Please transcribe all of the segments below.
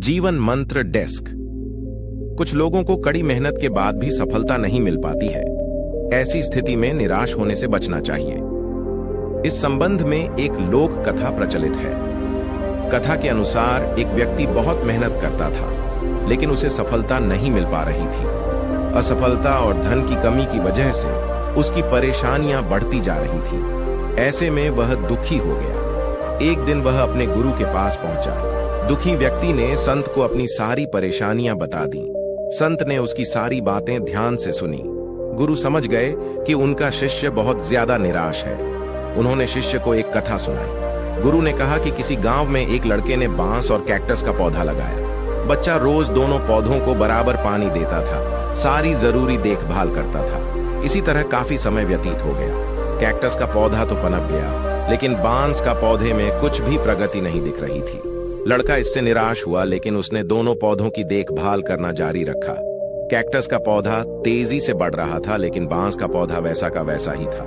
जीवन मंत्र डेस्क। कुछ लोगों को कड़ी मेहनत के बाद भी सफलता नहीं मिल पाती है। ऐसी स्थिति में निराश होने से बचना चाहिए। इस संबंध में एक लोक कथा प्रचलित है। कथा के अनुसार एक व्यक्ति बहुत मेहनत करता था, लेकिन उसे सफलता नहीं मिल पा रही थी। असफलता और धन की कमी की वजह से उसकी परेशानियां बढ़ती जा रही थी। ऐसे में वह दुखी हो गया। एक दिन वह अपने गुरु के पास पहुंचा। दुखी व्यक्ति ने संत को अपनी सारी परेशानियां बता दी। संत ने उसकी सारी बातें ध्यान से सुनी। गुरु समझ गए कि उनका शिष्य बहुत ज्यादा निराश है। उन्होंने शिष्य को एक कथा सुनाई। गुरु ने कहा कि किसी गांव में एक लड़के ने बांस और कैक्टस का पौधा लगाया। बच्चा रोज दोनों पौधों को बराबर पानी देता था, सारी जरूरी देखभाल करता था। इसी तरह काफी समय व्यतीत हो गया। कैक्टस का पौधा तो पनप गया, लेकिन बांस का पौधे में कुछ भी प्रगति नहीं दिख रही थी। लड़का इससे निराश हुआ, लेकिन उसने दोनों पौधों की देखभाल करना जारी रखा। कैक्टस का पौधा तेजी से बढ़ रहा था, लेकिन बांस का पौधा वैसा का वैसा ही था।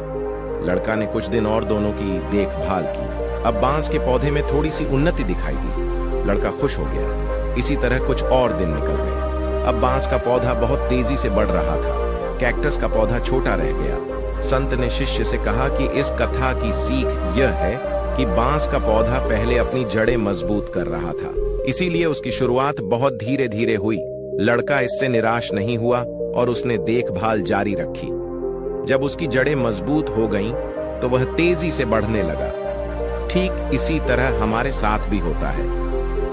लड़का ने कुछ दिन और दोनों की देखभाल की। अब बांस के पौधे में थोड़ी सी उन्नति दिखाई दी। लड़का खुश हो गया। इसी तरह कुछ और दिन निकल गए। अब बांस का पौधा बहुत तेजी से बढ़ रहा था। कैक्टस का पौधा छोटा रह गया। संत ने शिष्य से कहा कि इस कथा की सीख यह है कि बांस का पौधा पहले अपनी जड़ें मजबूत कर रहा था, इसीलिए उसकी शुरुआत बहुत धीरे धीरे हुई। लड़का इससे निराश नहीं हुआ और उसने देखभाल जारी रखी। जब उसकी जड़ें मजबूत हो गईं, तो वह तेजी से बढ़ने लगा। ठीक इसी तरह हमारे साथ भी होता है।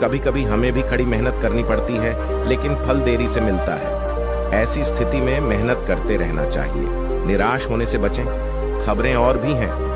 कभी कभी हमें भी कड़ी मेहनत करनी पड़ती है, लेकिन फल देरी से मिलता है। ऐसी स्थिति में मेहनत करते रहना चाहिए। निराश होने से बचें। खबरें और भी हैं।